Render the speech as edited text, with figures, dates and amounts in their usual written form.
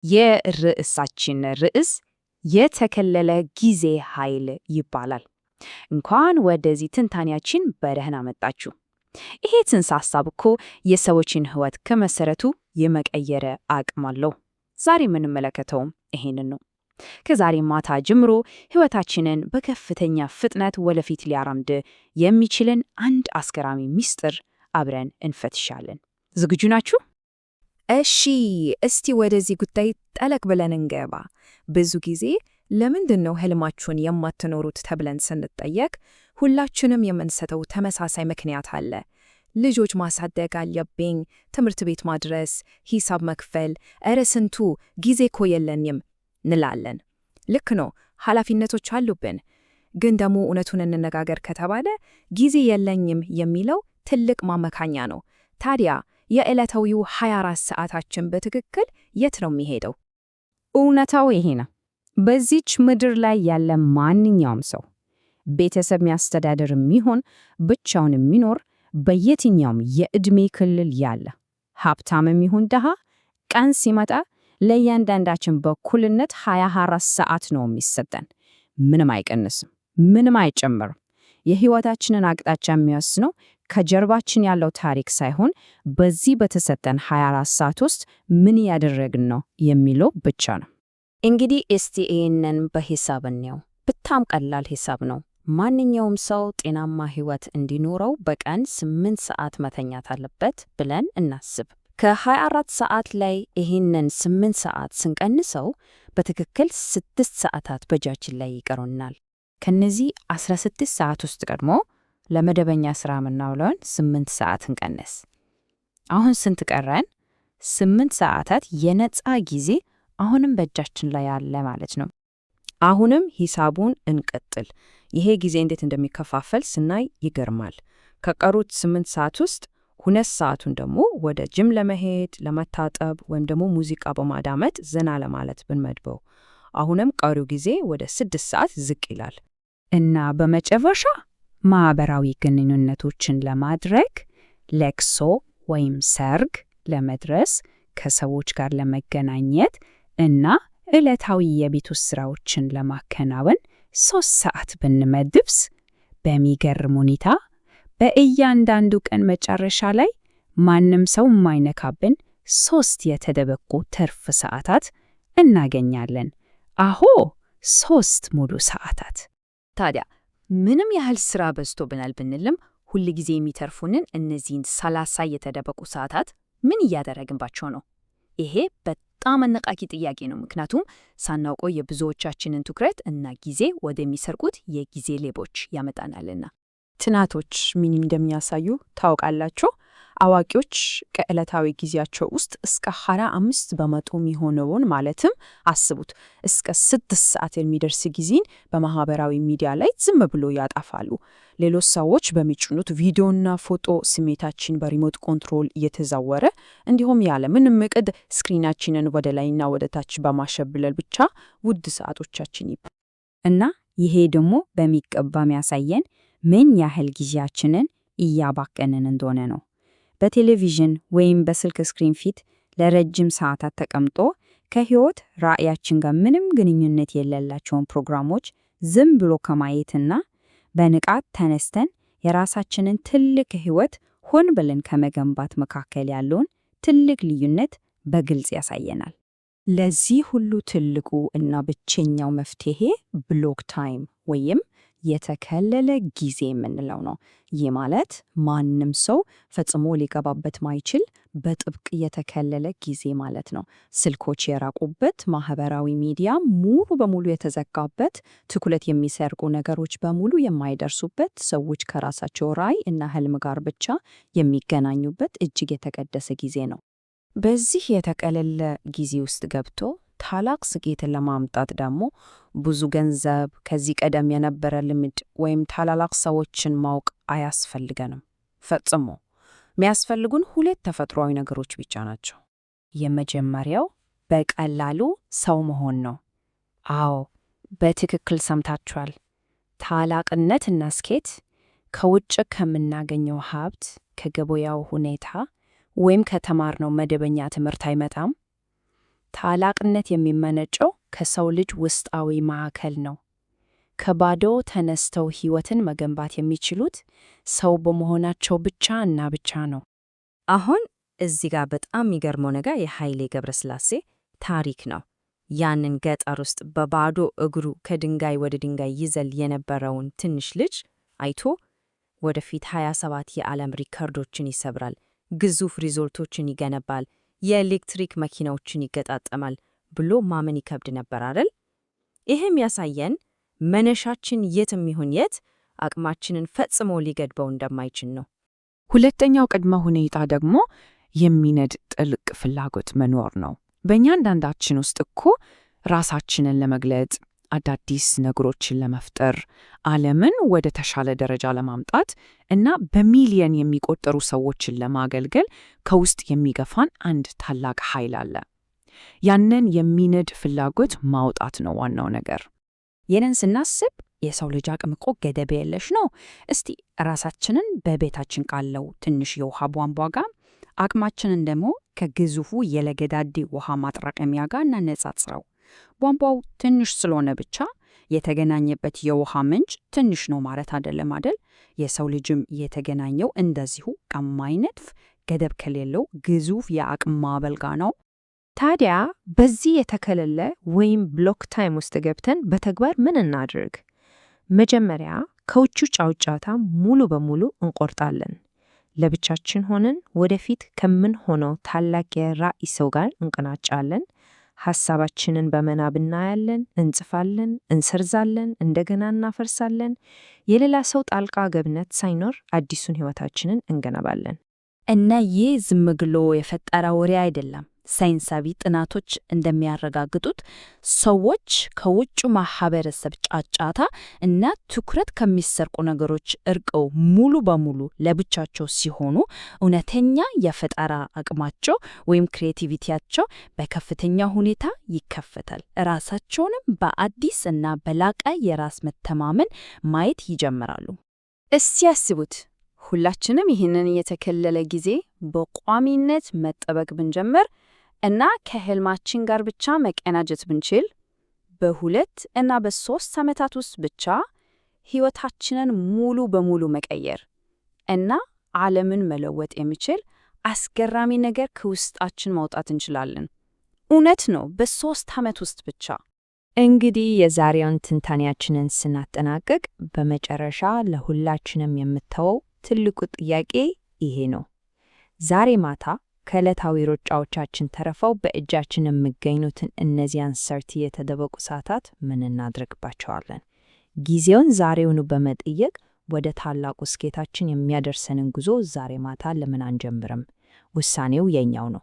የርዕሳችን ርዕስ የተከለለ ጊዜ ኃይል ይባላል። እንኳን ወደዚህ ትንታኔያችን በደህና መጣችሁ። ይሄ ጽንሰ ሐሳብ እኮ የሰዎችን ሕይወት ከመሰረቱ የመቀየረ አቅም አለው። ዛሬ የምንመለከተውም ይሄንን ነው። ከዛሬ ማታ ጀምሮ ሕይወታችንን በከፍተኛ ፍጥነት ወደፊት ሊያራምድ የሚችልን አንድ አስገራሚ ምስጢር አብረን እንፈትሻለን። ዝግጁ ናችሁ? እሺ፣ እስቲ ወደዚህ ጉዳይ ጠለቅ ብለን እንገባ። ብዙ ጊዜ ለምንድን ነው ህልማችሁን የማትኖሩት ተብለን ስንጠየቅ ሁላችንም የምንሰጠው ተመሳሳይ ምክንያት አለ። ልጆች ማሳደግ አለብኝ፣ ትምህርት ቤት ማድረስ፣ ሂሳብ መክፈል፣ እረ ስንቱ ጊዜ እኮ የለኝም እንላለን። ልክ ነው፣ ኃላፊነቶች አሉብን። ግን ደግሞ እውነቱን እንነጋገር ከተባለ ጊዜ የለኝም የሚለው ትልቅ ማመካኛ ነው። ታዲያ የዕለታዊው 24 ሰዓታችን በትክክል የት ነው የሚሄደው? እውነታው ይሄ ነው። በዚች ምድር ላይ ያለ ማንኛውም ሰው ቤተሰብ የሚያስተዳድር የሚሆን ብቻውን የሚኖር በየትኛውም የዕድሜ ክልል ያለ ሀብታም የሚሆን ድሃ ቀን ሲመጣ ለእያንዳንዳችን በኩልነት 24 ሰዓት ነው የሚሰጠን። ምንም አይቀንስም፣ ምንም አይጨምርም። የሕይወታችንን አቅጣጫ የሚወስነው ከጀርባችን ያለው ታሪክ ሳይሆን በዚህ በተሰጠን 24 ሰዓት ውስጥ ምን ያደረግን ነው የሚለው ብቻ ነው። እንግዲህ እስቲ ይህንን በሂሳብ እንየው። በጣም ቀላል ሂሳብ ነው። ማንኛውም ሰው ጤናማ ሕይወት እንዲኖረው በቀን 8 ሰዓት መተኛት አለበት ብለን እናስብ። ከ24 ሰዓት ላይ ይህንን 8 ሰዓት ስንቀንሰው በትክክል 6 ሰዓታት በእጃችን ላይ ይቀሩናል። ከነዚህ 16 ሰዓት ውስጥ ቀድሞ ለመደበኛ ሥራ የምናውለውን 8 ሰዓት እንቀንስ። አሁን ስንት ቀረን? 8 ሰዓታት የነፃ ጊዜ አሁንም በእጃችን ላይ ያለ ማለት ነው። አሁንም ሂሳቡን እንቀጥል። ይሄ ጊዜ እንዴት እንደሚከፋፈል ስናይ ይገርማል። ከቀሩት 8 ሰዓት ውስጥ 2 ሰዓቱን ደግሞ ወደ ጅም ለመሄድ፣ ለመታጠብ ወይም ደግሞ ሙዚቃ በማዳመጥ ዘና ለማለት ብንመድበው አሁንም ቀሪው ጊዜ ወደ 6 ሰዓት ዝቅ ይላል። እና በመጨረሻ ማኅበራዊ ግንኙነቶችን ለማድረግ፣ ለቅሶ ወይም ሰርግ ለመድረስ፣ ከሰዎች ጋር ለመገናኘት እና ዕለታዊ የቤት ውስጥ ሥራዎችን ለማከናወን 3 ሰዓት ብንመድብስ በሚገርም ሁኔታ በእያንዳንዱ ቀን መጨረሻ ላይ ማንም ሰው የማይነካብን 3 የተደበቁ ትርፍ ሰዓታት እናገኛለን። አሆ 3 ሙሉ ሰዓታት። ታዲያ ምንም ያህል ሥራ በዝቶብናል ብንልም ሁል ጊዜ የሚተርፉንን እነዚህን 30 የተደበቁ ሰዓታት ምን እያደረግንባቸው ነው? ይሄ በጣም አነቃቂ ጥያቄ ነው። ምክንያቱም ሳናውቀው የብዙዎቻችንን ትኩረት እና ጊዜ ወደሚሰርቁት የጊዜ ሌቦች ያመጣናልና። ጥናቶች ምን እንደሚያሳዩ ታውቃላችሁ? አዋቂዎች ከዕለታዊ ጊዜያቸው ውስጥ እስከ 25 በመቶ የሚሆነውን ማለትም አስቡት እስከ 6 ሰዓት የሚደርስ ጊዜን በማህበራዊ ሚዲያ ላይ ዝም ብሎ ያጠፋሉ። ሌሎች ሰዎች በሚጭኑት ቪዲዮና ፎቶ ስሜታችን በሪሞት ኮንትሮል እየተዛወረ እንዲሁም ያለ ምንም እቅድ ስክሪናችንን ወደ ላይና ወደ ታች በማሸብለል ብቻ ውድ ሰዓቶቻችን እና ይሄ ደግሞ በሚገባ የሚያሳየን ምን ያህል ጊዜያችንን እያባከንን እንደሆነ ነው። በቴሌቪዥን ወይም በስልክ ስክሪን ፊት ለረጅም ሰዓታት ተቀምጦ ከሕይወት ራዕያችን ጋር ምንም ግንኙነት የሌላቸውን ፕሮግራሞች ዝም ብሎ ከማየትና በንቃት ተነስተን የራሳችንን ትልቅ ሕይወት ሆን ብለን ከመገንባት መካከል ያለውን ትልቅ ልዩነት በግልጽ ያሳየናል። ለዚህ ሁሉ ትልቁ እና ብቸኛው መፍትሄ ብሎክ ታይም ወይም የተከለለ ጊዜ የምንለው ነው። ይህ ማለት ማንም ሰው ፈጽሞ ሊገባበት ማይችል በጥብቅ የተከለለ ጊዜ ማለት ነው። ስልኮች የራቁበት፣ ማህበራዊ ሚዲያ ሙሉ በሙሉ የተዘጋበት፣ ትኩረት የሚሰርቁ ነገሮች በሙሉ የማይደርሱበት፣ ሰዎች ከራሳቸው ራዕይ እና ህልም ጋር ብቻ የሚገናኙበት እጅግ የተቀደሰ ጊዜ ነው። በዚህ የተቀለለ ጊዜ ውስጥ ገብቶ ታላቅ ስኬትን ለማምጣት ደግሞ ብዙ ገንዘብ፣ ከዚህ ቀደም የነበረ ልምድ ወይም ታላላቅ ሰዎችን ማወቅ አያስፈልገንም። ፈጽሞ የሚያስፈልጉን 2 ተፈጥሯዊ ነገሮች ብቻ ናቸው። የመጀመሪያው በቀላሉ ሰው መሆን ነው። አዎ፣ በትክክል ሰምታችኋል። ታላቅነትና ስኬት ከውጭ ከምናገኘው ሀብት፣ ከገበያው ሁኔታ ወይም ከተማርነው መደበኛ ትምህርት አይመጣም። ታላቅነት የሚመነጨው ከሰው ልጅ ውስጣዊ ማዕከል ነው። ከባዶ ተነስተው ሕይወትን መገንባት የሚችሉት ሰው በመሆናቸው ብቻ እና ብቻ ነው። አሁን እዚህ ጋር በጣም የሚገርመው ነገር የኃይሌ ገብረስላሴ ታሪክ ነው። ያንን ገጠር ውስጥ በባዶ እግሩ ከድንጋይ ወደ ድንጋይ ይዘል የነበረውን ትንሽ ልጅ አይቶ ወደፊት 27 የዓለም ሪከርዶችን ይሰብራል፣ ግዙፍ ሪዞርቶችን ይገነባል፣ የኤሌክትሪክ መኪናዎችን ይገጣጠማል ብሎ ማመን ይከብድ ነበር አይደል? ይህም ያሳየን መነሻችን የትም ይሁን የት አቅማችንን ፈጽሞ ሊገድበው እንደማይችል ነው። ሁለተኛው ቅድመ ሁኔታ ደግሞ የሚነድ ጥልቅ ፍላጎት መኖር ነው። በእያንዳንዳችን ውስጥ እኮ ራሳችንን ለመግለጥ፣ አዳዲስ ነገሮችን ለመፍጠር፣ ዓለምን ወደ ተሻለ ደረጃ ለማምጣት እና በሚሊየን የሚቆጠሩ ሰዎችን ለማገልገል ከውስጥ የሚገፋን አንድ ታላቅ ኃይል አለ። ያንን የሚነድ ፍላጎት ማውጣት ነው ዋናው ነገር። ይህንን ስናስብ የሰው ልጅ አቅም እኮ ገደብ የለሽ ነው። እስቲ ራሳችንን በቤታችን ካለው ትንሽ የውሃ ቧንቧ ጋር አቅማችንን ደግሞ ከግዙፉ የለገዳዲ ውሃ ማጠራቀሚያ ጋር እናነጻጽረው። ቧንቧው ትንሽ ስለሆነ ብቻ የተገናኘበት የውሃ ምንጭ ትንሽ ነው ማለት አይደለም አይደል? የሰው ልጅም የተገናኘው እንደዚሁ ከማይነጥፍ ገደብ ከሌለው ግዙፍ የአቅም ማዕበል ጋር ነው። ታዲያ በዚህ የተከለለ ወይም ብሎክ ታይም ውስጥ ገብተን በተግባር ምን እናድርግ? መጀመሪያ ከውጩ ጫውጫታ ሙሉ በሙሉ እንቆርጣለን። ለብቻችን ሆነን ወደፊት ከምንሆነው ታላቅ የራዕይ ሰው ጋር እንቀናጫለን። ሐሳባችንን በምናብ እናያለን፣ እንጽፋለን፣ እንሰርዛለን፣ እንደገና እናፈርሳለን። የሌላ ሰው ጣልቃ ገብነት ሳይኖር አዲሱን ሕይወታችንን እንገነባለን። እና ይህ ዝም ብሎ የፈጠረ ወሬ አይደለም። ሳይንሳዊ ጥናቶች እንደሚያረጋግጡት ሰዎች ከውጭ ማህበረሰብ ጫጫታ እና ትኩረት ከሚሰርቁ ነገሮች እርቀው ሙሉ በሙሉ ለብቻቸው ሲሆኑ እውነተኛ የፈጠራ አቅማቸው ወይም ክሬቲቪቲያቸው በከፍተኛ ሁኔታ ይከፈታል። ራሳቸውንም በአዲስ እና በላቀ የራስ መተማመን ማየት ይጀምራሉ። እስቲ ያስቡት፣ ሁላችንም ይህንን የተከለለ ጊዜ በቋሚነት መጠበቅ ብንጀምር እና ከህልማችን ጋር ብቻ መቀናጀት ብንችል በ2 እና በ3 ዓመታት ውስጥ ብቻ ሕይወታችንን ሙሉ በሙሉ መቀየር እና ዓለምን መለወጥ የሚችል አስገራሚ ነገር ከውስጣችን ማውጣት እንችላለን። እውነት ነው፣ በ3 ዓመት ውስጥ ብቻ። እንግዲህ የዛሬውን ትንታኔያችንን ስናጠናቅቅ በመጨረሻ ለሁላችንም የምተወው ትልቁ ጥያቄ ይሄ ነው። ዛሬ ማታ ከዕለታዊ ሩጫዎቻችን ተረፈው በእጃችን የሚገኙትን እነዚያን 30 የተደበቁ ሰዓታት ምን እናድርግባቸዋለን? ጊዜውን ዛሬውኑ በመጠየቅ ወደ ታላቁ ስኬታችን የሚያደርሰንን ጉዞ ዛሬ ማታ ለምን አንጀምርም? ውሳኔው የኛው ነው።